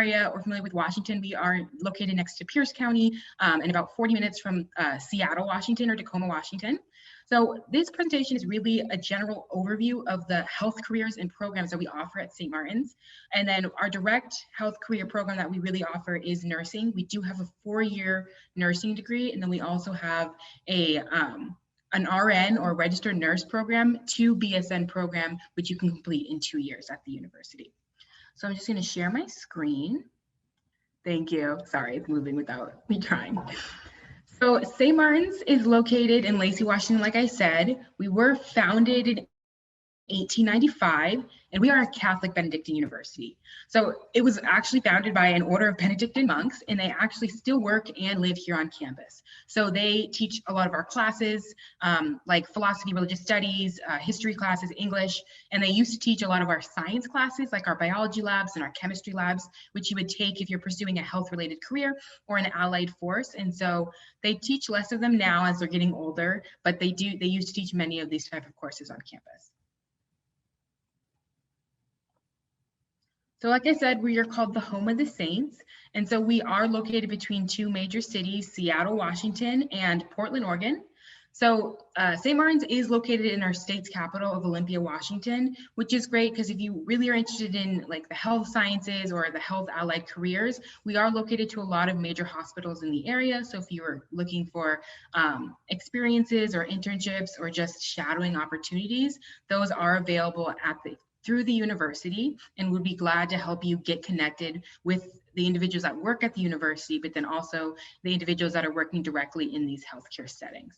area or familiar with Washington, we are located next to Pierce County and about 40 minutes from Seattle, Washington, or Tacoma, Washington. So this presentation is really a general overview of the health careers and programs that we offer at St. Martin's. And then our direct health career program that we really offer is nursing. We do have a 4-year nursing degree, and then we also have an RN or registered nurse program, 2 BSN program, which you can complete in 2 years at the university. So I'm just going to share my screen. Thank you. Sorry, it's moving without me trying. So St. Martin's is located in Lacey, Washington, like I said. We were founded in 1895, and we are a Catholic Benedictine university. So it was actually founded by an order of Benedictine monks, and they actually still work and live here on campus. So they teach a lot of our classes, like philosophy, religious studies, history classes, English, and they used to teach a lot of our science classes, like our biology labs and our chemistry labs, which you would take if you're pursuing a health-related career or an allied force. And so they teach less of them now as they're getting older, but they used to teach many of these type of courses on campus. So like I said, we are called the home of the saints. And so we are located between 2 major cities, Seattle, Washington, and Portland, Oregon. So St. Martin's is located in our state's capital of Olympia, Washington, which is great because if you really are interested in like the health sciences or the health allied careers, we are located to a lot of major hospitals in the area. So if you are looking for experiences or internships or just shadowing opportunities, those are available through the university, and would be glad to help you get connected with the individuals that work at the university, but then also the individuals that are working directly in these healthcare settings.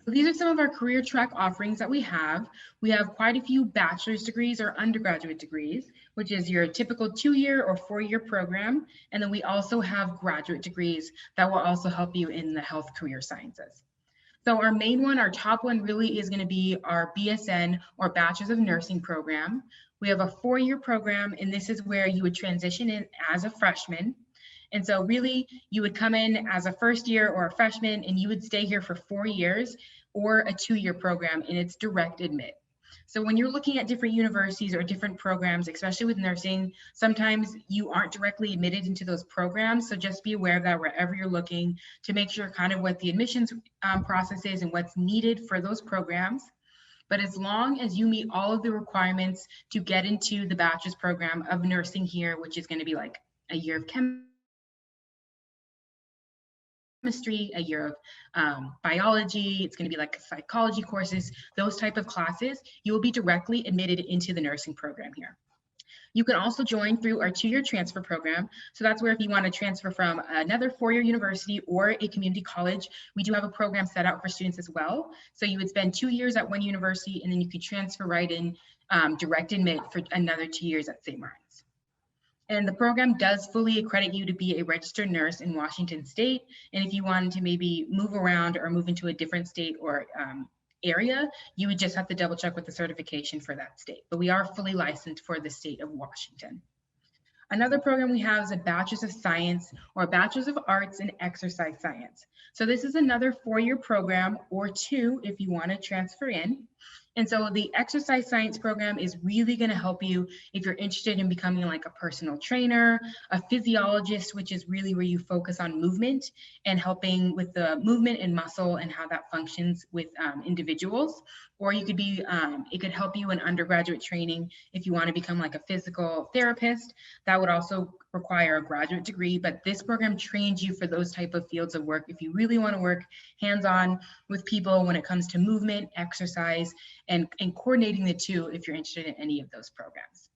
So these are some of our career track offerings that we have. We have quite a few bachelor's degrees or undergraduate degrees, which is your typical 2-year or 4-year program. And then we also have graduate degrees that will also help you in the health career sciences. So our main one, our top one really is going to be our BSN or Bachelors of Nursing program. We have a 4-year program, and this is where you would transition in as a freshman. And so really you would come in as a first year or a freshman, and you would stay here for 4 years, or a 2-year program, and it's direct admit. So when you're looking at different universities or different programs, especially with nursing, sometimes you aren't directly admitted into those programs. So just be aware of that wherever you're looking to make sure kind of what the admissions process is and what's needed for those programs. But as long as you meet all of the requirements to get into the bachelor's program of nursing here, which is going to be like a year of chemistry, a year of biology, it's going to be like psychology courses, those type of classes, you will be directly admitted into the nursing program here. You can also join through our 2-year transfer program. So that's where if you want to transfer from another 4-year university or a community college, we do have a program set out for students as well. So you would spend 2 years at one university, and then you could transfer right in direct admit for another 2 years at St. Martin's. And the program does fully accredit you to be a registered nurse in Washington State. And if you wanted to maybe move around or move into a different state or area, you would just have to double check with the certification for that state. But we are fully licensed for the state of Washington. Another program we have is a Bachelor's of Science or Bachelor's of Arts in Exercise Science. So this is another 4-year program, or 2 if you want to transfer in. And so the exercise science program is really going to help you if you're interested in becoming like a personal trainer, a physiologist, which is really where you focus on movement and helping with the movement and muscle and how that functions with individuals. Or you could be, it could help you in undergraduate training if you want to become like a physical therapist. That would also require a graduate degree, but this program trains you for those type of fields of work if you really want to work hands-on with people when it comes to movement, exercise, and coordinating the two if you're interested in any of those programs.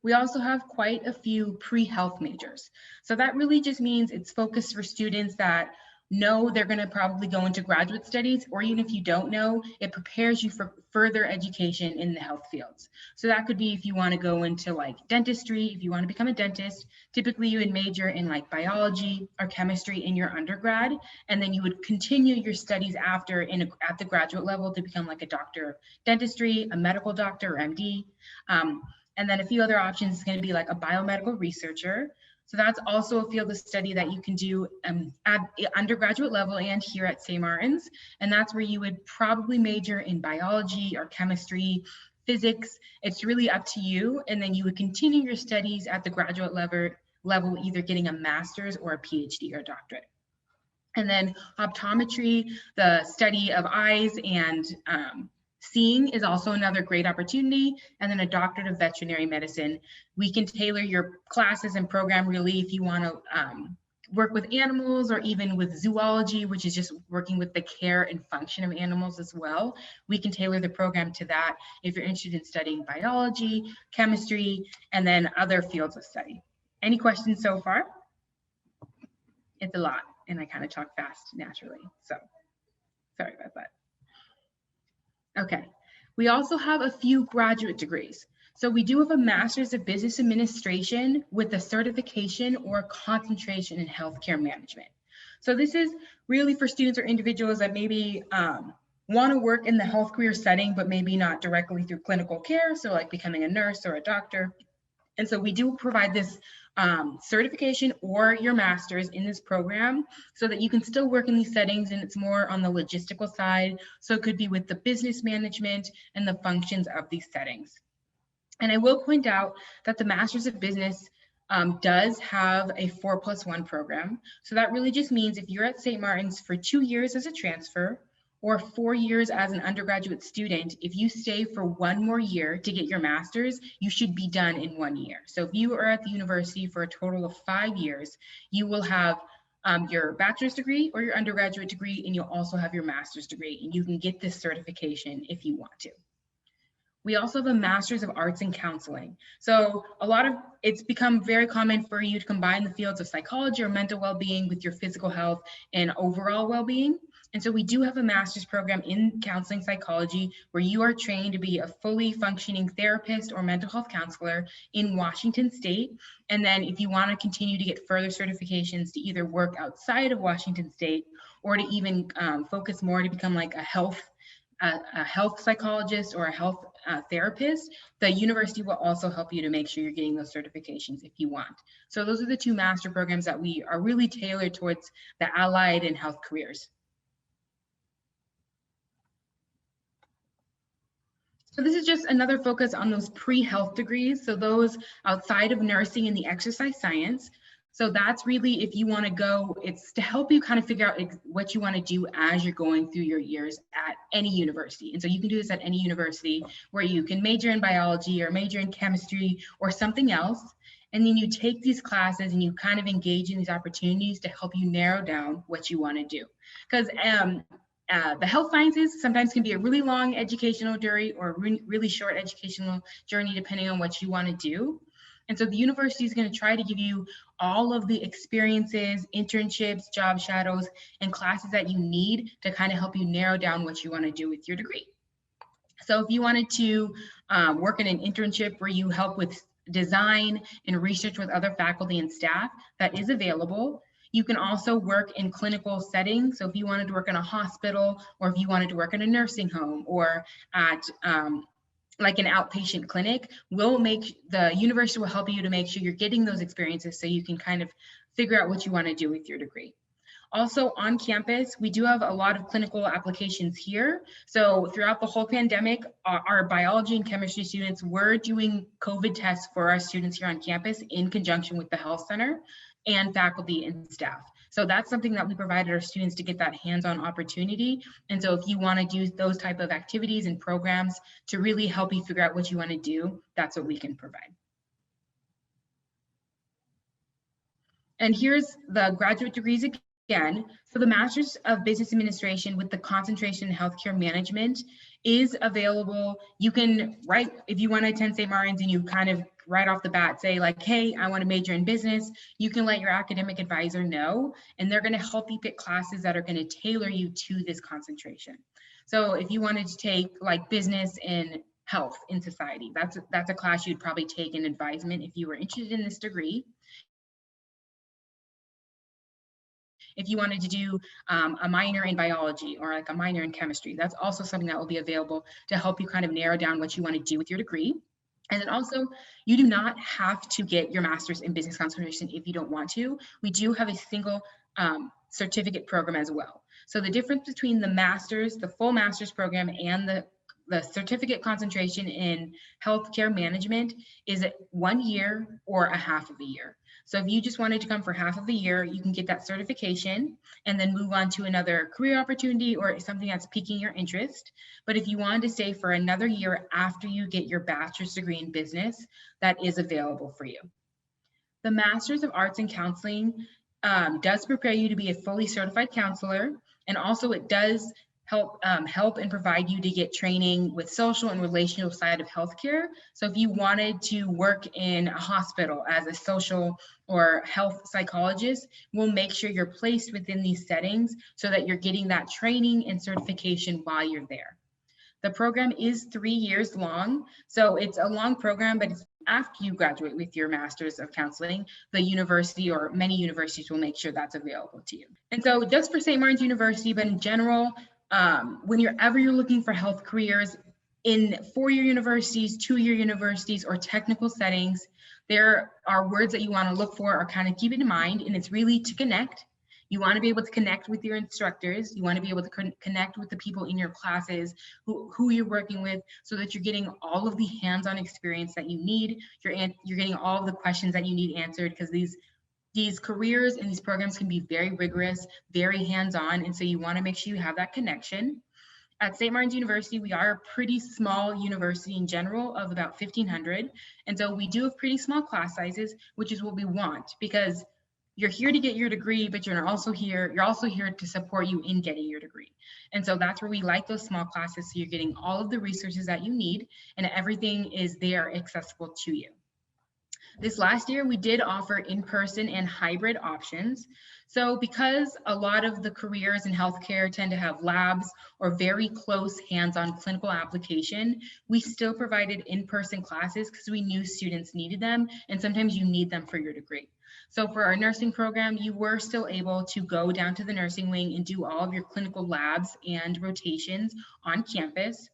We also have quite a few pre-health majors. So that really just means it's focused for students that know they're going to probably go into graduate studies, or even if you don't know, it prepares you for further education in the health fields. So that could be if you want to go into like dentistry, if you want to become a dentist, typically you would major in like biology or chemistry in your undergrad, and then you would continue your studies after at the graduate level to become like a doctor of dentistry, a medical doctor or MD. And then a few other options is going to be like a biomedical researcher. So that's also a field of study that you can do at undergraduate level and here at St. Martin's. And that's where you would probably major in biology or chemistry, physics, it's really up to you. And then you would continue your studies at the graduate level, either getting a master's or a PhD or a doctorate. And then optometry, the study of eyes and seeing, is also another great opportunity. And then a doctorate of veterinary medicine. We can tailor your classes and program really if you want to work with animals, or even with zoology, which is just working with the care and function of animals as well. We can tailor the program to that if you're interested in studying biology, chemistry, and then other fields of study. Any questions so far? It's a lot, and I kind of talk fast naturally, so sorry about that. Okay, we also have a few graduate degrees. So we do have a Master's of Business Administration with a certification or concentration in healthcare management. So this is really for students or individuals that maybe want to work in the health career setting, but maybe not directly through clinical care. So like becoming a nurse or a doctor. And so we do provide this certification or your master's in this program so that you can still work in these settings, and it's more on the logistical side. So it could be with the business management and the functions of these settings. And I will point out that the Master's of Business does have a 4+1 program. So that really just means if you're at St. Martin's for 2 years as a transfer or 4 years as an undergraduate student, if you stay for 1 more year to get your master's, you should be done in 1 year. So if you are at the university for a total of 5 years, you will have your bachelor's degree or your undergraduate degree, and you'll also have your master's degree, and you can get this certification if you want to. We also have a Master's of Arts in Counseling. So it's become very common for you to combine the fields of psychology or mental well-being with your physical health and overall well-being. And so we do have a master's program in counseling psychology where you are trained to be a fully functioning therapist or mental health counselor in Washington State. And then if you want to continue to get further certifications to either work outside of Washington State or to even focus more to become like a health psychologist or a health therapist, the university will also help you to make sure you're getting those certifications if you want. So those are the 2 master programs that we are really tailored towards the allied and health careers. So this is just another focus on those pre-health degrees. So those outside of nursing and the exercise science. So that's really, if you want to go, it's to help you kind of figure out what you want to do as you're going through your years at any university. And so you can do this at any university where you can major in biology or major in chemistry or something else. And then you take these classes and you kind of engage in these opportunities to help you narrow down what you want to do. Because the health sciences sometimes can be a really long educational journey or a really short educational journey, depending on what you want to do. And so the university is going to try to give you all of the experiences, internships, job shadows, and classes that you need to kind of help you narrow down what you want to do with your degree. So if you wanted to work in an internship where you help with design and research with other faculty and staff, that is available. You can also work in clinical settings. So if you wanted to work in a hospital, or if you wanted to work in a nursing home or at like an outpatient clinic, the university will help you to make sure you're getting those experiences so you can kind of figure out what you want to do with your degree. Also on campus, we do have a lot of clinical applications here. So throughout the whole pandemic, our biology and chemistry students were doing COVID tests for our students here on campus in conjunction with the health center and faculty and staff. So that's something that we provided our students to get that hands-on opportunity. And so if you want to do those type of activities and programs to really help you figure out what you want to do, that's what we can provide. And here's the graduate degrees again. So the Master's of Business Administration with the concentration in healthcare management is available. You can write, if you want to attend St. Martin's and you kind of right off the bat say like, hey, I want to major in business, you can let your academic advisor know, and they're going to help you pick classes that are going to tailor you to this concentration. So if you wanted to take like business and health in society, that's a class you'd probably take in advisement if you were interested in this degree. If you wanted to do a minor in biology or like a minor in chemistry, that's also something that will be available to help you kind of narrow down what you want to do with your degree. And then also, you do not have to get your master's in business concentration if you don't want to. We do have a single certificate program as well. So the difference between the master's, the full master's program, and the the certificate concentration in healthcare management is 1 year or a half of a year. So if you just wanted to come for half of a year, you can get that certification and then move on to another career opportunity or something that's piquing your interest. But if you wanted to stay for another year after you get your bachelor's degree in business, that is available for you. The Master's of Arts in Counseling does prepare you to be a fully certified counselor, and also it does help and provide you to get training with social and relational side of healthcare. So if you wanted to work in a hospital as a social or health psychologist, we'll make sure you're placed within these settings so that you're getting that training and certification while you're there. The program is 3 years long, so it's a long program, but it's after you graduate with your Master's of Counseling, the university or many universities will make sure that's available to you. And so just for St. Martin's University, but in general, whenever you're looking for health careers in 4-year universities, 2-year universities, or technical settings, there are words that you want to look for or kind of keep it in mind, and it's really to connect. You want to be able to connect with your instructors. You want to be able to connect with the people in your classes who you're working with so that you're getting all of the hands-on experience that you need. You're getting all of the questions that you need answered, because these careers and these programs can be very rigorous, very hands-on. And so you want to make sure you have that connection. At St. Martin's University, we are a pretty small university in general of about 1,500. And so we do have pretty small class sizes, which is what we want, because you're here to get your degree, but you're also here to support you in getting your degree. And so that's where we like those small classes. So you're getting all of the resources that you need and everything is there accessible to you. This last year, we did offer in-person and hybrid options. So because a lot of the careers in healthcare tend to have labs or very close hands-on clinical application, we still provided in-person classes because we knew students needed them, and sometimes you need them for your degree. So for our nursing program, you were still able to go down to the nursing wing and do all of your clinical labs and rotations on campus.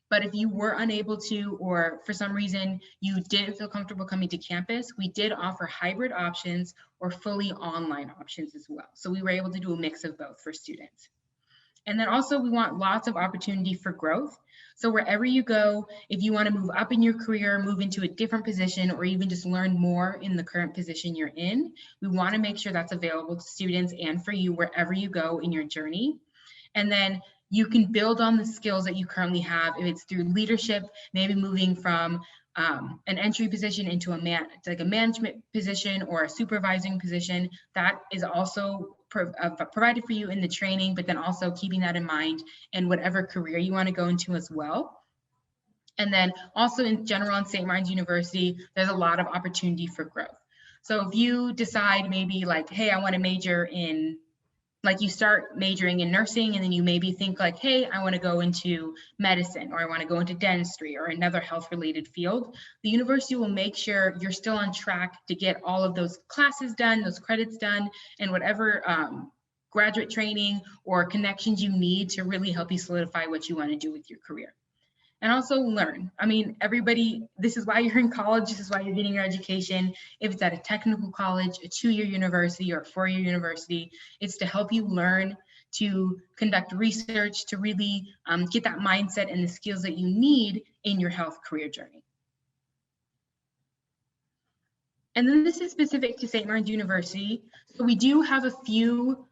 But if you were unable to, or for some reason you didn't feel comfortable coming to campus, we did offer hybrid options or fully online options as well. So we were able to do a mix of both for students. And then also we want lots of opportunity for growth. So wherever you go, if you want to move up in your career, move into a different position, or even just learn more in the current position you're in, we want to make sure that's available to students and for you wherever you go in your journey. And then you can build on the skills that you currently have. If it's through leadership, maybe moving from an entry position into a management position or a supervising position, that is also provided for you in the training, but then also keeping that in mind in whatever career you want to go into as well. And then also in general in St. Martin's University, there's a lot of opportunity for growth. So if you decide maybe like, hey, I want to major in, like you start majoring in nursing and then you maybe think like, hey, I want to go into medicine, or I want to go into dentistry or another health related field, the university will make sure you're still on track to get all of those classes done, those credits done, and whatever graduate training or connections you need to really help you solidify what you want to do with your career. And also learn. I mean, everybody, this is why you're in college, this is why you're getting your education. If it's at a technical college, a 2-year university, or a 4-year university, it's to help you learn, to conduct research, to really get that mindset and the skills that you need in your health career journey. And then this is specific to St. Martin's University. So we do have a few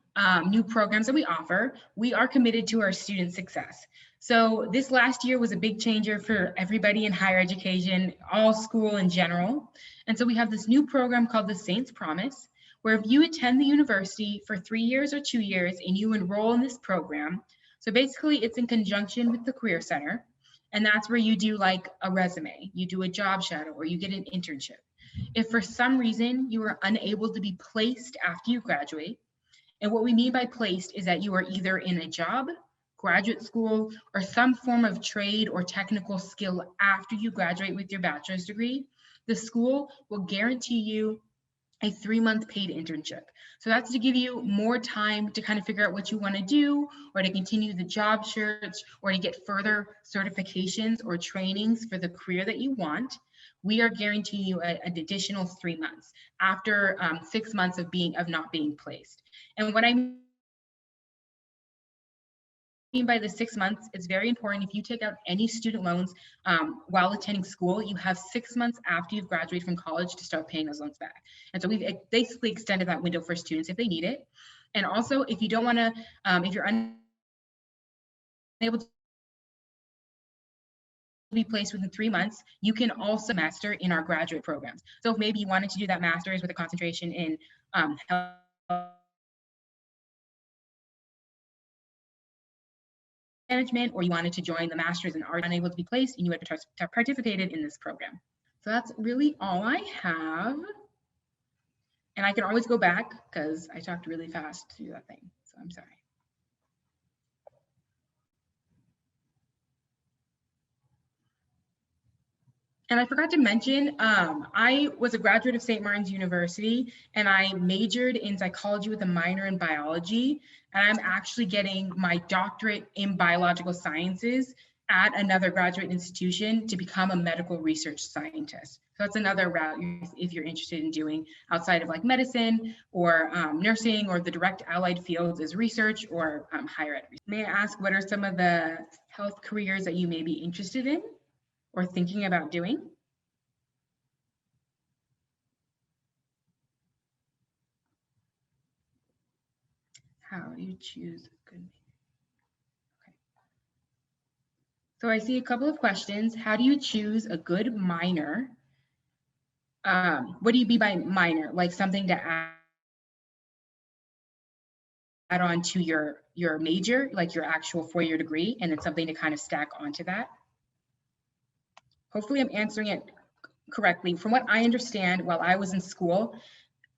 new programs that we offer. We are committed to our student success. So this last year was a big changer for everybody in higher education, all school in general. And so we have this new program called the Saints Promise, where if you attend the university for 3 years or 2 years and you enroll in this program, so basically it's in conjunction with the Career Center, and that's where you do like a resume, you do a job shadow, or you get an internship. If for some reason you are unable to be placed after you graduate, and what we mean by placed is that you are either in a job, graduate school, or some form of trade or technical skill after you graduate with your bachelor's degree, the school will guarantee you a 3-month paid internship. So that's to give you more time to kind of figure out what you want to do, or to continue the job search, or to get further certifications or trainings for the career that you want. We are guaranteeing you an additional 3 months after 6 months of not being placed. And what I mean by the 6 months, it's very important. If you take out any student loans while attending school, you have 6 months after you've graduated from college to start paying those loans back. And so we've basically extended that window for students if they need it. And also, if you don't want to, if you're unable to be placed within 3 months, you can also master in our graduate programs. So if maybe you wanted to do that master's with a concentration in health management, or you wanted to join the master's and are unable to be placed, and you had participated in this program. So that's really all I have. And I can always go back because I talked really fast through that thing. So I'm sorry. And I forgot to mention, I was a graduate of St. Martin's University, and I majored in psychology with a minor in biology. And I'm actually getting my doctorate in biological sciences at another graduate institution to become a medical research scientist. So that's another route if you're interested in doing outside of like medicine or nursing, or the direct allied fields as research or higher ed. May I ask, what are some of the health careers that you may be interested in or thinking about doing? How do you choose a good major? Okay. So I see a couple of questions. How do you choose a good minor? What do you mean by minor? Like something to add on to your major, like your actual 4-year degree, and then something to kind of stack onto that? Hopefully I'm answering it correctly. From what I understand, while I was in school,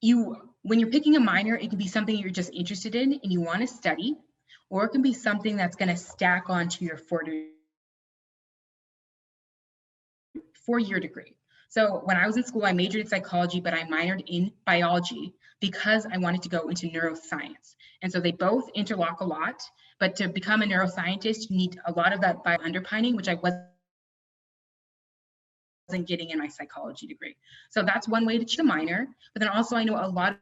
when you're picking a minor, it can be something you're just interested in and you want to study, or it can be something that's going to stack onto your 4-year degree. So when I was in school, I majored in psychology, but I minored in biology because I wanted to go into neuroscience. And so they both interlock a lot, but to become a neuroscientist, you need a lot of that bio underpinning, which I wasn't getting in my psychology degree. So that's one way to choose a minor. But then also I know a lot of,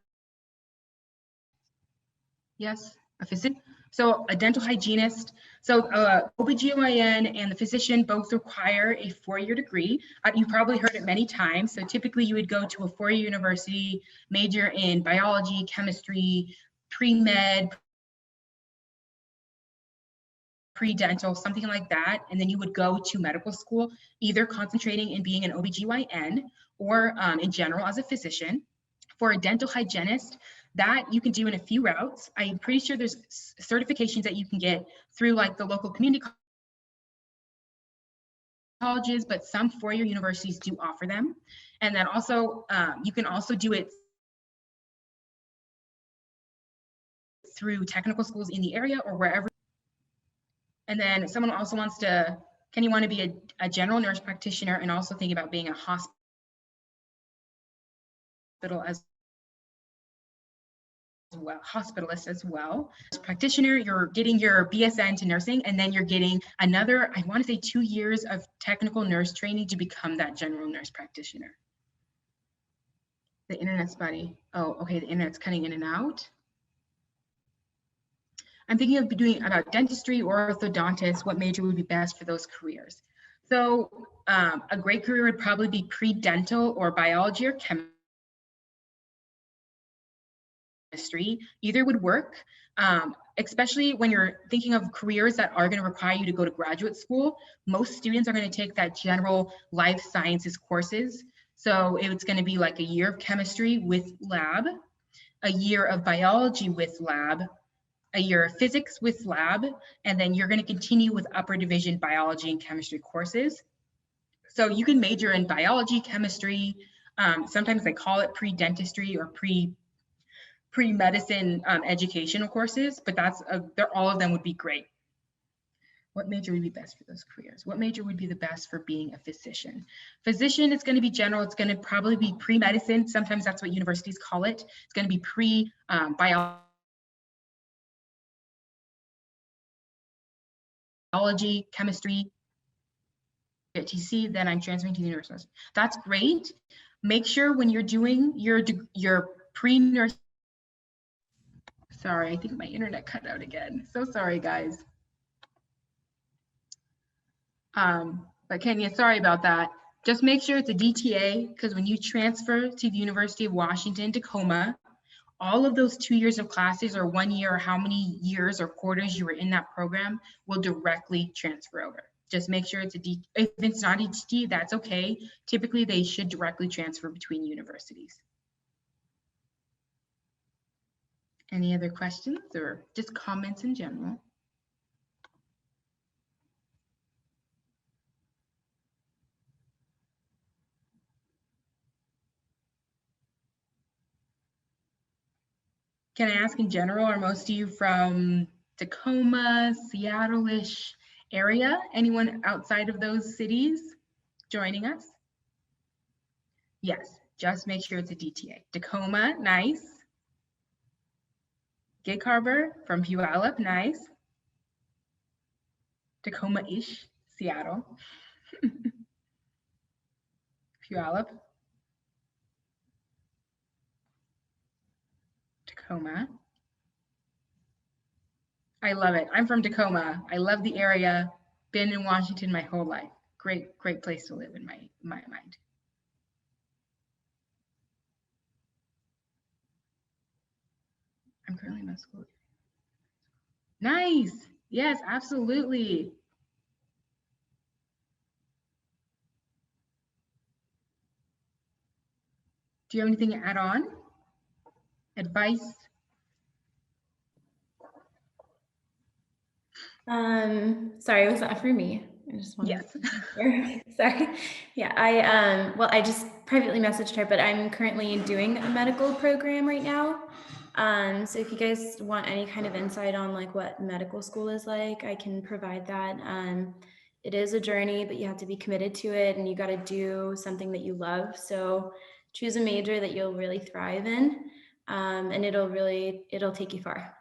yes, a physician. So a dental hygienist. So Ob Gyn and the physician both require a 4-year degree. You've probably heard it many times. So typically you would go to a 4-year university, major in biology, chemistry, pre-med, pre-dental, something like that. And then you would go to medical school, either concentrating in being an OBGYN or in general as a physician. For a dental hygienist, that you can do in a few routes. I'm pretty sure there's certifications that you can get through like the local community colleges, but some 4-year universities do offer them. And then also, you can also do it through technical schools in the area or wherever. And then someone also wants to, can you want to be a general nurse practitioner and also think about being a hospital as well, hospitalist as well. As practitioner, you're getting your BSN to nursing, and then you're getting another, I want to say 2 years of technical nurse training to become that general nurse practitioner. The internet's buddy. Oh, okay, the internet's cutting in and out. I'm thinking of doing about dentistry or orthodontist. What major would be best for those careers? So a great career would probably be pre-dental or biology or chemistry. Either would work, especially when you're thinking of careers that are going to require you to go to graduate school. Most students are going to take that general life sciences courses. So it's going to be like a year of chemistry with lab, a year of biology with lab, a year of physics with lab, and then you're going to continue with upper division biology and chemistry courses. So you can major in biology, chemistry, sometimes they call it pre-dentistry or pre-medicine educational courses, but all of them would be great. What major would be best for those careers? What major would be the best for being a physician? Physician is going to be general. It's going to probably be pre-medicine. Sometimes that's what universities call it. It's going to be biology, chemistry, TC, then I'm transferring to the university. That's great. Make sure when you're doing your pre-nurse, sorry, I think my internet cut out again. So sorry, guys. But Kenya, sorry about that. Just make sure it's a DTA, because when you transfer to the University of Washington, Tacoma, all of those 2 years of classes or 1 year or how many years or quarters you were in that program will directly transfer over. Just make sure it's a D. If it's not a DT, that's okay. Typically, they should directly transfer between universities. Any other questions or just comments in general? Can I ask in general, are most of you from Tacoma, Seattle-ish area? Anyone outside of those cities joining us? Yes, just make sure it's a DTA. Tacoma, nice. Gig Harbor from Puyallup, nice. Tacoma-ish, Seattle. Puyallup. Tacoma. I love it. I'm from Tacoma. I love the area. Been in Washington my whole life. Great, great place to live in my mind. I'm currently in school. Nice. Yes, absolutely. Do you have anything to add on? Advice? Sorry, was that for me? I just wanted Yes. Sorry. Yeah, well, I just privately messaged her, but I'm currently doing a medical program right now. So if you guys want any kind of insight on like what medical school is like, I can provide that. It is a journey, but you have to be committed to it and you got to do something that you love. So choose a major that you'll really thrive in, and it'll take you far.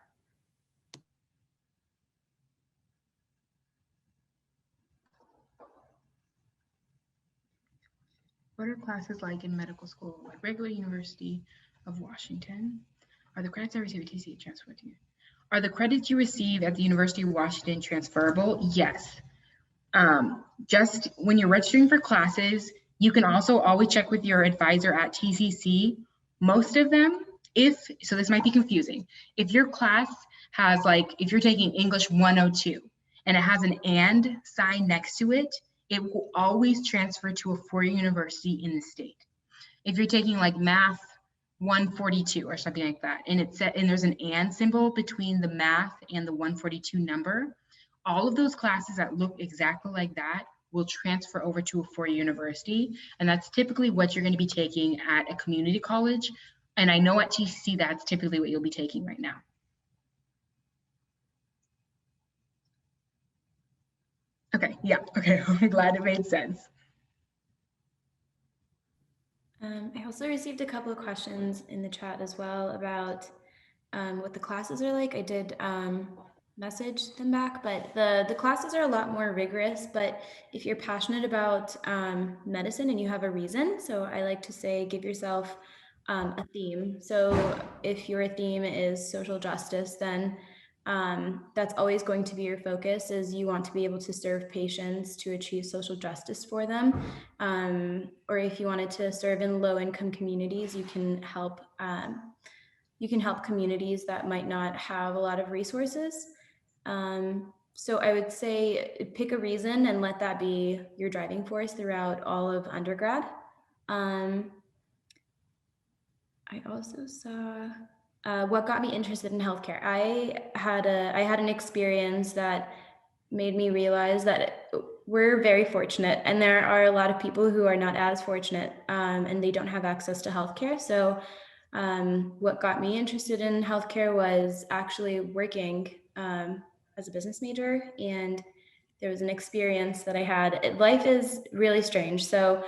What are classes like in medical school, like regular University of Washington? Are the credits I receive at TCA transferred to you? Are the credits you receive at the University of Washington transferable? Yes. Just when you're registering for classes, you can also always check with your advisor at TCC. Most of them, so this might be confusing. If your class has if you're taking English 102 and it has an and sign next to it, it will always transfer to a four-year university in the state. If you're taking math 142 or something like that, and there's an and symbol between the math and the 142 number, all of those classes that look exactly like that will transfer over to a four-year university. And that's typically what you're going to be taking at a community college. And I know at TCC, that's typically what you'll be taking right now. Okay, yeah, okay, I'm glad it made sense. I also received a couple of questions in the chat as well about what the classes are like. I did message them back, but the classes are a lot more rigorous, but if you're passionate about medicine and you have a reason, so I like to say give yourself a theme. So if your theme is social justice, then that's always going to be your focus, is you want to be able to serve patients to achieve social justice for them. Or if you wanted to serve in low-income communities, you can help communities that might not have a lot of resources. So I would say pick a reason and let that be your driving force throughout all of undergrad. I also saw what got me interested in healthcare. I had an experience that made me realize that we're very fortunate, and there are a lot of people who are not as fortunate, and they don't have access to healthcare. So what got me interested in healthcare was actually working as a business major, and there was an experience that I had. Life is really strange, so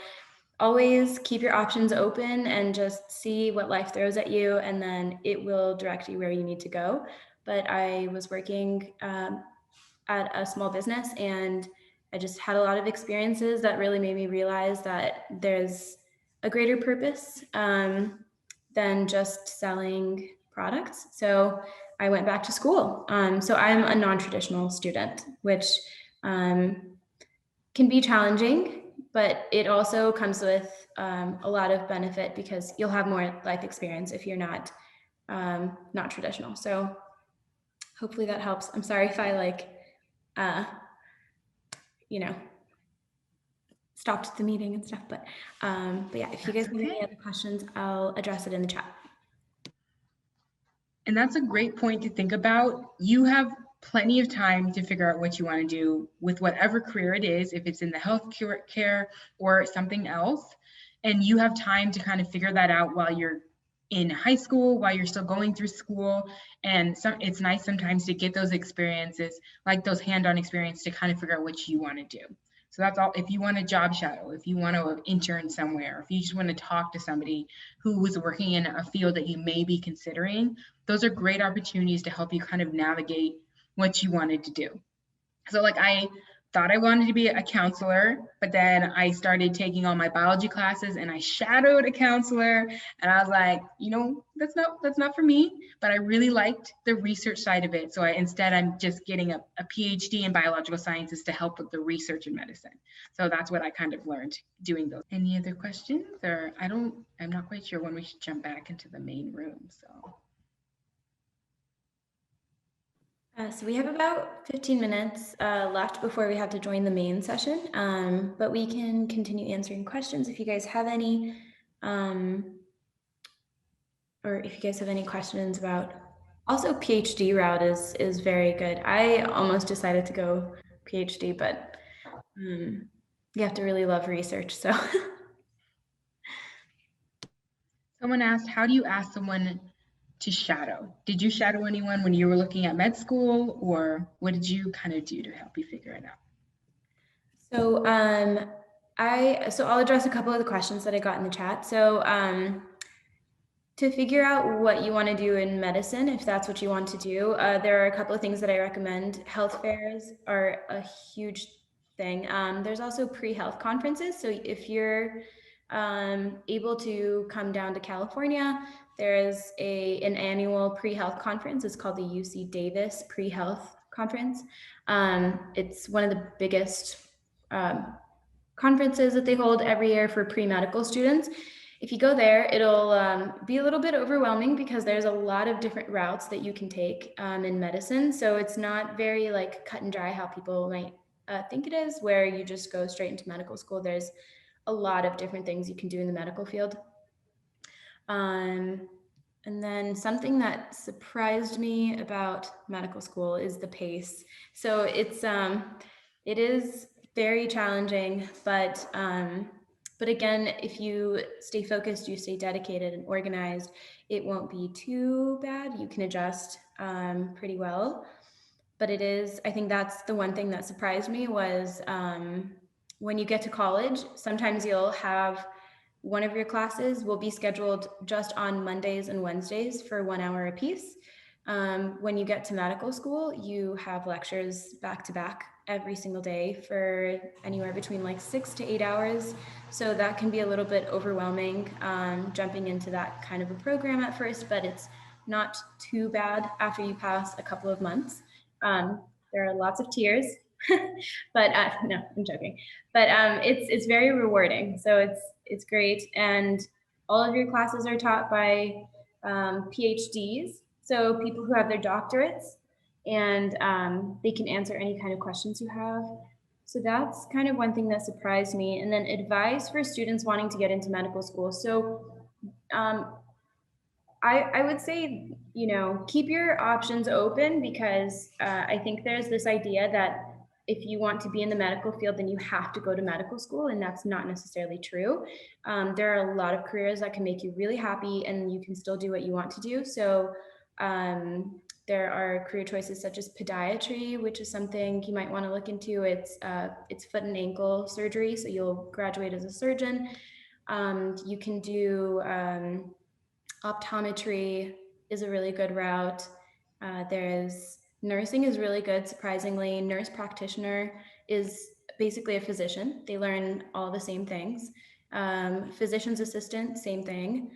always keep your options open and just see what life throws at you, and then it will direct you where you need to go. But I was working at a small business, and I just had a lot of experiences that really made me realize that there's a greater purpose than just selling products. So I went back to school. So I'm a non-traditional student, which can can be challenging, but it also comes with a lot of benefit because you'll have more life experience if you're not traditional. So hopefully that helps. I'm sorry if I stopped the meeting and stuff, but yeah, if you guys have any other questions, I'll address it in the chat. And that's a great point to think about. You have plenty of time to figure out what you want to do with whatever career it is, if it's in the healthcare or something else. And you have time to kind of figure that out while you're in high school, while you're still going through school. And it's nice sometimes to get those experiences, like those hand-on experience, to kind of figure out what you want to do. So that's all. If you want a job shadow, if you want to intern somewhere, if you just want to talk to somebody who was working in a field that you may be considering, those are great opportunities to help you kind of navigate what you wanted to do. So like I thought I wanted to be a counselor, but then I started taking all my biology classes and I shadowed a counselor and I was like, that's not for me, but I really liked the research side of it. So I'm just getting a PhD in biological sciences to help with the research in medicine. So that's what I kind of learned doing those. Any other questions? Or I'm not quite sure when we should jump back into the main room, so. So we have about 15 minutes left before we have to join the main session, but we can continue answering questions if you guys have any, or if you guys have any questions about. Also, PhD route is very good. I almost decided to go PhD, but you have to really love research. So someone asked, how do you ask someone to shadow? Did you shadow anyone when you were looking at med school, or what did you kind of do to help you figure it out? So I'll address a couple of the questions that I got in the chat. So to figure out what you want to do in medicine, if that's what you want to do, there are a couple of things that I recommend. Health fairs are a huge thing. There's also pre-health conferences. So if you're able to come down to California, there's an annual pre-health conference. It's called the UC Davis Pre-Health Conference. It's one of the biggest conferences that they hold every year for pre-medical students. If you go there, it'll be a little bit overwhelming because there's a lot of different routes that you can take in medicine. So it's not very like cut and dry how people might think it is, where you just go straight into medical school. There's a lot of different things you can do in the medical field. And then something that surprised me about medical school is the pace. So it is very challenging, but again, if you stay focused, you stay dedicated and organized, it won't be too bad. You can adjust pretty well. But I think that's the one thing that surprised me was when you get to college, sometimes you'll have one of your classes will be scheduled just on Mondays and Wednesdays for 1 hour apiece. When you get to medical school, you have lectures back to back every single day for anywhere between like 6 to 8 hours. So that can be a little bit overwhelming jumping into that kind of a program at first, but it's not too bad after you pass a couple of months. There are lots of tears, but no, I'm joking. But it's very rewarding. So it's great. And all of your classes are taught by PhDs. So people who have their doctorates, and they can answer any kind of questions you have. So that's kind of one thing that surprised me. And then advice for students wanting to get into medical school. So I would say, keep your options open because I think there's this idea that if you want to be in the medical field, then you have to go to medical school, and that's not necessarily true. There are a lot of careers that can make you really happy and you can still do what you want to do. So there are career choices such as podiatry, which is something you might want to look into. It's foot and ankle surgery, so you'll graduate as a surgeon. You can do optometry is a really good route. There's nursing is really good, surprisingly. Nurse practitioner is basically a physician. They learn all the same things. Physician's assistant, same thing.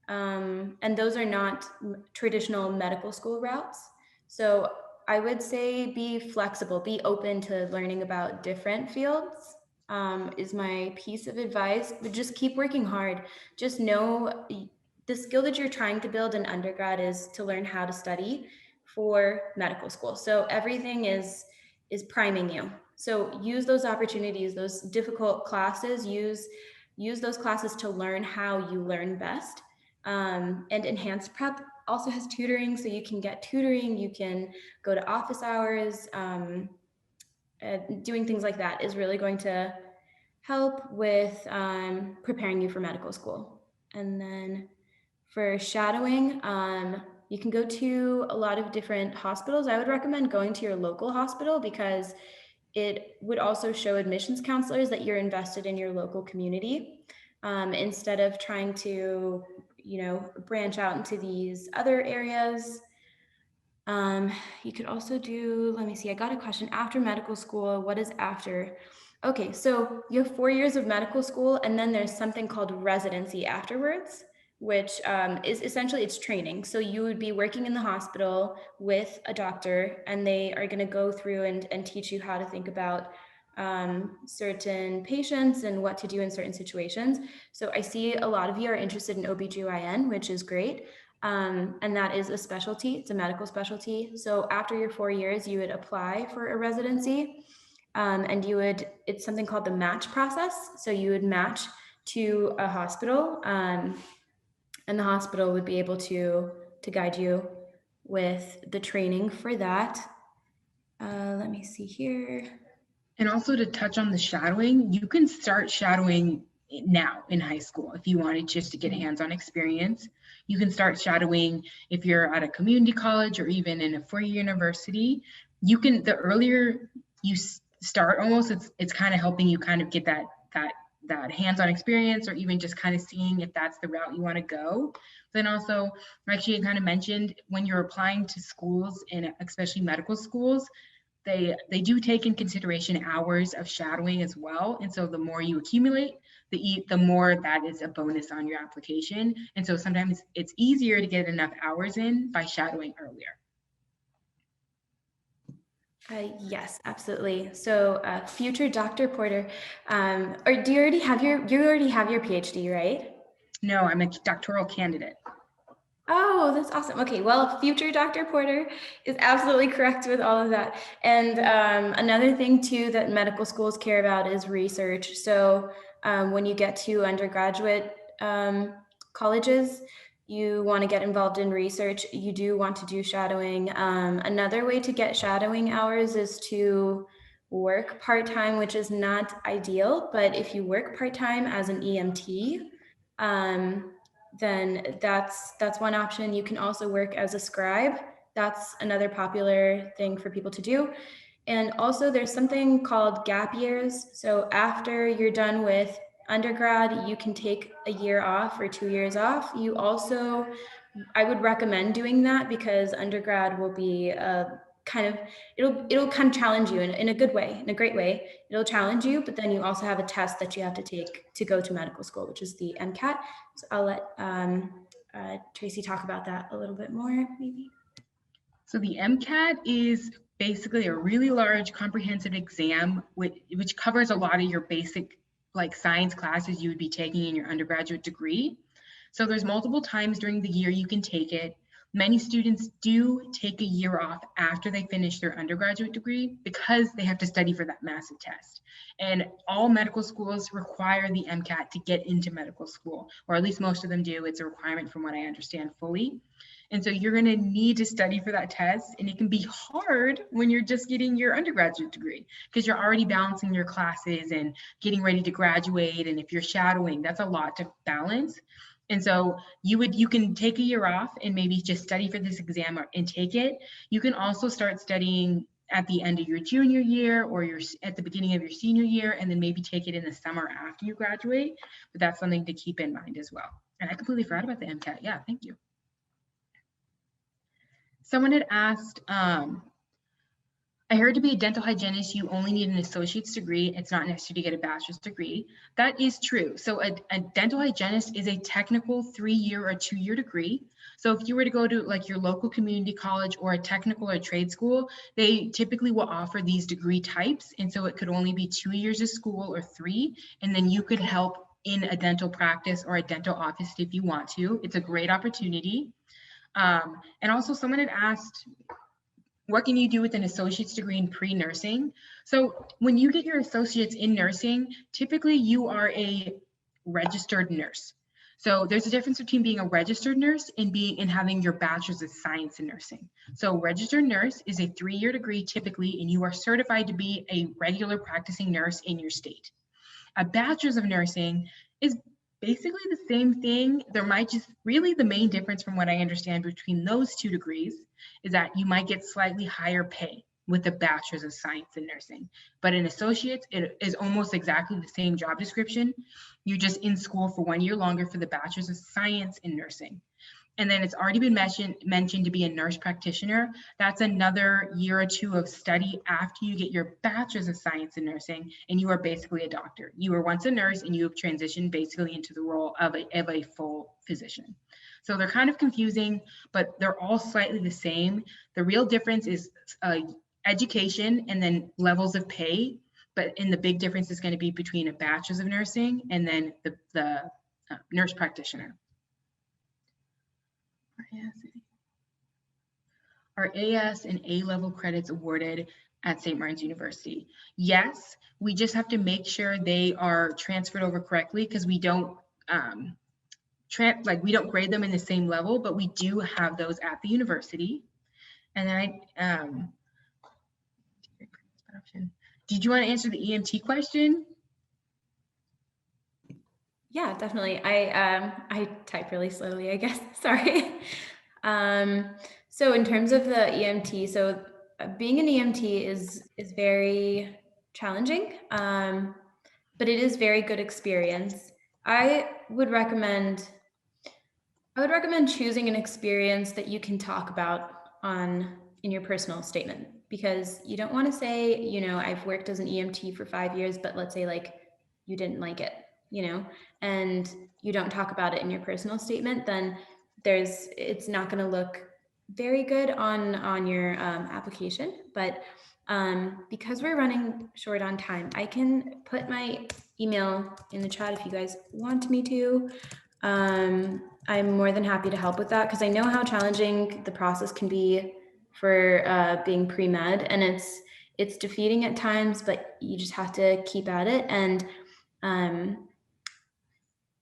And those are not traditional medical school routes. So I would say be flexible, be open to learning about different fields. is my piece of advice. But just keep working hard. Just know the skill that you're trying to build in undergrad is to learn how to study for medical school. So everything is priming you. So use those opportunities, those difficult classes, use those classes to learn how you learn best. And enhanced prep also has tutoring, so you can get tutoring, you can go to office hours. Doing things like that is really going to help with preparing you for medical school. And then for shadowing, you can go to a lot of different hospitals. I would recommend going to your local hospital because it would also show admissions counselors that you're invested in your local community, instead of trying to, branch out into these other areas. You could also do, let me see, I got a question. After medical school, what is after? Okay, so you have 4 years of medical school, and then there's something called residency afterwards, which is essentially it's training. So you would be working in the hospital with a doctor, and they are going to go through and teach you how to think about certain patients and what to do in certain situations. So I see a lot of you are interested in OBGYN, which is great. And that is a specialty, it's a medical specialty. So after your 4 years, you would apply for a residency, and it's something called the match process. So you would match to a hospital, and the hospital would be able to guide you with the training for that. Let me see here. And also to touch on the shadowing, you can start shadowing now in high school if you wanted just to get hands-on experience. You can start shadowing if you're at a community college or even in a four-year university. You can, the earlier you start, almost it's kind of helping you kind of get that hands-on experience, or even just kind of seeing if that's the route you want to go. Then also, actually, I kind of mentioned when you're applying to schools, and especially medical schools, they do take in consideration hours of shadowing as well. And so the more you accumulate, the more that is a bonus on your application. And so sometimes it's easier to get enough hours in by shadowing earlier. Yes, absolutely. So future Dr. Porter, or do you already have your PhD, right? No, I'm a doctoral candidate. Oh, that's awesome. Okay, well, future Dr. Porter is absolutely correct with all of that. And another thing too that medical schools care about is research. So when you get to undergraduate colleges, you want to get involved in research, you do want to do shadowing. Another way to get shadowing hours is to work part-time, which is not ideal, but if you work part-time as an EMT, then that's one option. You can also work as a scribe. That's another popular thing for people to do. And also there's something called gap years. So after you're done with undergrad, you can take a year off or 2 years off. You also, I would recommend doing that because undergrad will be it'll kind of challenge you in a good way, in a great way. It'll challenge you, but then you also have a test that you have to take to go to medical school, which is the MCAT. So I'll let Tracy talk about that a little bit more, maybe. So the MCAT is basically a really large comprehensive exam which covers a lot of your basic like science classes you would be taking in your undergraduate degree. So there's multiple times during the year you can take it. Many students do take a year off after they finish their undergraduate degree because they have to study for that massive test. And all medical schools require the MCAT to get into medical school, or at least most of them do. It's a requirement from what I understand fully. And so you're going to need to study for that test. And it can be hard when you're just getting your undergraduate degree because you're already balancing your classes and getting ready to graduate. And if you're shadowing, that's a lot to balance. And so you can take a year off and maybe just study for this exam and take it. You can also start studying at the end of your junior year or at the beginning of your senior year, and then maybe take it in the summer after you graduate. But that's something to keep in mind as well. And I completely forgot about the MCAT. Yeah, thank you. Someone had asked, I I heard to be a dental hygienist, you only need an associate's degree. It's not necessary to get a bachelor's degree. That is true. So a dental hygienist is a technical 3-year or 2-year degree. So if you were to go to like your local community college or a technical or trade school, they typically will offer these degree types. And so it could only be 2 years of school or 3, and then you could help in a dental practice or a dental office if you want to. It's a great opportunity. And also someone had asked, what can you do with an associate's degree in pre-nursing? So when you get your associates in nursing, typically you are a registered nurse. So there's a difference between being a registered nurse and having your bachelor's of science in nursing. So registered nurse is a 3-year degree typically, and you are certified to be a regular practicing nurse in your state. A bachelor's of nursing is basically the same thing. There might just really the main difference from what I understand between those 2 degrees is that you might get slightly higher pay with a bachelor's of science in nursing. But an associate, it is almost exactly the same job description. You're just in school for 1 year longer for the bachelor's of science in nursing. And then it's already been mentioned to be a nurse practitioner. That's another year or 2 of study after you get your bachelor's of science in nursing, and you are basically a doctor. You were once a nurse and you have transitioned basically into the role of a full physician. So they're kind of confusing, but they're all slightly the same. The real difference is education and then levels of pay, and the big difference is going to be between a bachelor's of nursing and then the nurse practitioner. Are AS and A-level credits awarded at St. Martin's University? Yes, we just have to make sure they are transferred over correctly because we don't we don't grade them in the same level, but we do have those at the university. And then did you want to answer the EMT question? Yeah, definitely. I type really slowly, I guess. Sorry. So in terms of the EMT, so being an EMT is very challenging, but it is very good experience. I would recommend choosing an experience that you can talk about in your personal statement, because you don't want to say, you know, I've worked as an EMT for 5 years, but let's say like you didn't like it, you know, and you don't talk about it in your personal statement, then it's not going to look very good on your application. But because we're running short on time, I can put my email in the chat if you guys want me to. I'm more than happy to help with that because I know how challenging the process can be for being pre-med, and it's defeating at times, but you just have to keep at it. And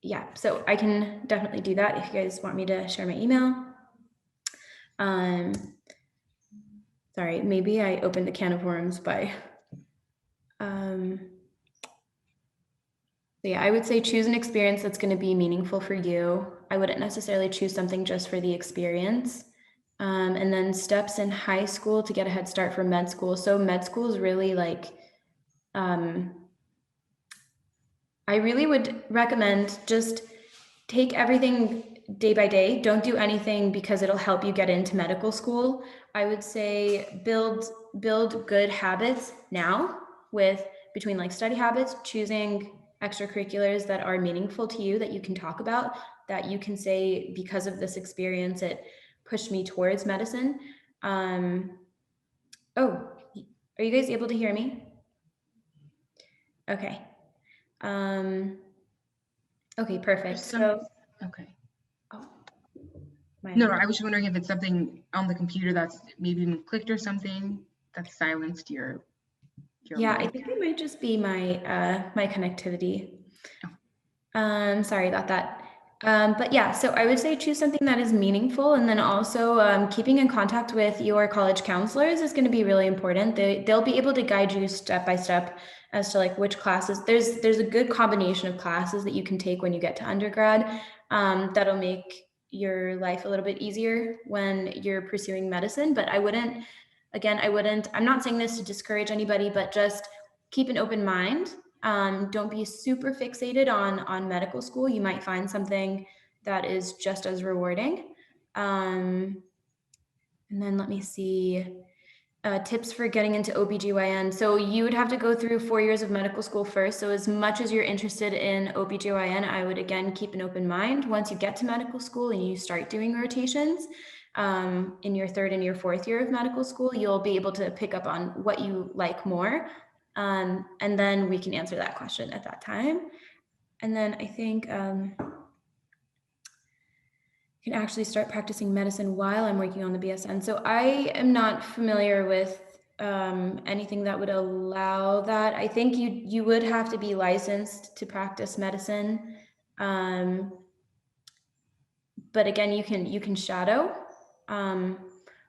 yeah, so I can definitely do that if you guys want me to share my email. Sorry, maybe I opened a can of worms by yeah, I would say choose an experience that's going to be meaningful for you. I wouldn't necessarily choose something just for the experience. And then steps in high school to get a head start for med school. So med school is really like, I really would recommend just take everything day by day. Don't do anything because it'll help you get into medical school. I would say build good habits now between like study habits, choosing extracurriculars that are meaningful to you, that you can talk about, that you can say, because of this experience, it pushed me towards medicine. Oh, are you guys able to hear me? Okay. Okay, perfect. Okay. Oh, no, I was just wondering if it's something on the computer that's maybe been clicked or something that silenced your yeah, mic. I think it might just be my my connectivity. Sorry about that. But yeah, so I would say choose something that is meaningful, and then also keeping in contact with your college counselors is going to be really important. They'll be able to guide you step by step as to like which classes. There's a good combination of classes that you can take when you get to undergrad that'll make your life a little bit easier when you're pursuing medicine. But I'm not saying this to discourage anybody, but just keep an open mind. Don't be super fixated on medical school. You might find something that is just as rewarding. And then let me see. tips for getting into OBGYN. So you would have to go through 4 years of medical school first. So as much as you're interested in OBGYN, I would again keep an open mind. Once you get to medical school and you start doing rotations in your 3rd and your 4th year of medical school, you'll be able to pick up on what you like more. And then we can answer that question at that time. And then I think can actually start practicing medicine while I'm working on the BSN. So I am not familiar with anything that would allow that. I think you would have to be licensed to practice medicine. But again, you can shadow,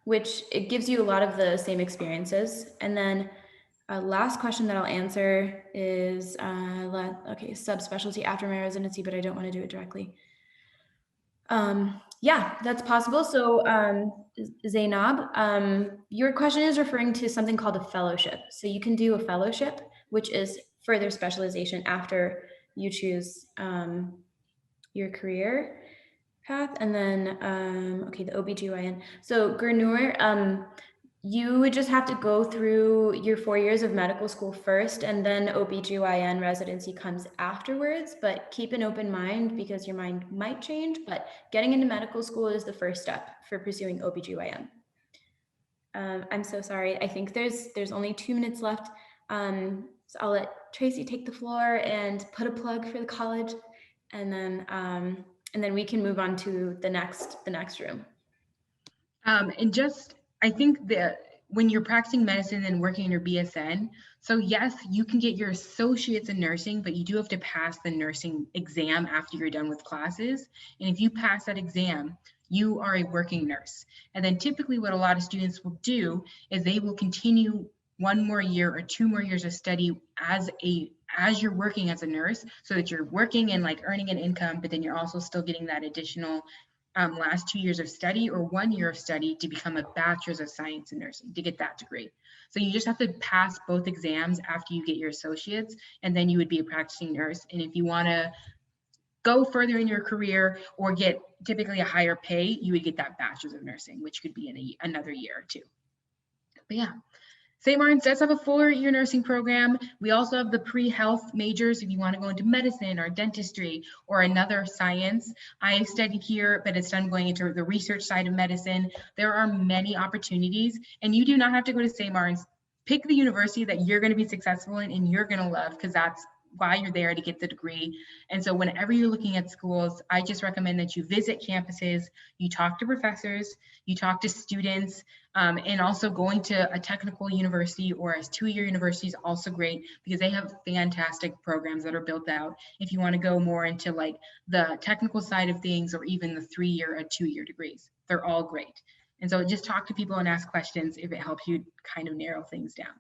which it gives you a lot of the same experiences. And then last question that I'll answer is, okay, subspecialty after my residency, but I don't want to do it directly. Yeah, that's possible. So Zainab, your question is referring to something called a fellowship. So you can do a fellowship, which is further specialization after you choose your career path. And then, okay, the OBGYN. So Gurnur, you would just have to go through your 4 years of medical school first, and then OBGYN residency comes afterwards, but keep an open mind because your mind might change, but getting into medical school is the first step for pursuing OBGYN. I'm so sorry. I think there's only 2 minutes left. So I'll let Tracy take the floor and put a plug for the college, and then we can move on to the next room. And just, I think that when you're practicing medicine and working in your BSN, so yes, you can get your associates in nursing, but you do have to pass the nursing exam after you're done with classes. And if you pass that exam, you are a working nurse. And then typically what a lot of students will do is they will continue 1 more year or 2 more years of study as you're working as a nurse, so that you're working and like earning an income, but then you're also still getting that additional last 2 years of study or 1 year of study to become a Bachelor's of Science in Nursing, to get that degree. So you just have to pass both exams after you get your associates, and then you would be a practicing nurse. And if you want to go further in your career or get typically a higher pay, you would get that Bachelor's of Nursing, which could be in another year or 2. But yeah. St. Martin's does have a 4-year nursing program. We also have the pre-health majors if you want to go into medicine or dentistry or another science. I studied here, but it's done going into the research side of medicine. There are many opportunities, and you do not have to go to St. Martin's. Pick the university that you're going to be successful in and you're going to love, because that's why you're there, to get the degree. And so whenever you're looking at schools, I just recommend that you visit campuses, you talk to professors, you talk to students, and also going to a technical university or a 2-year university is also great, because they have fantastic programs that are built out. If you want to go more into like the technical side of things, or even the 3-year or 2-year degrees, they're all great. And so just talk to people and ask questions if it helps you kind of narrow things down.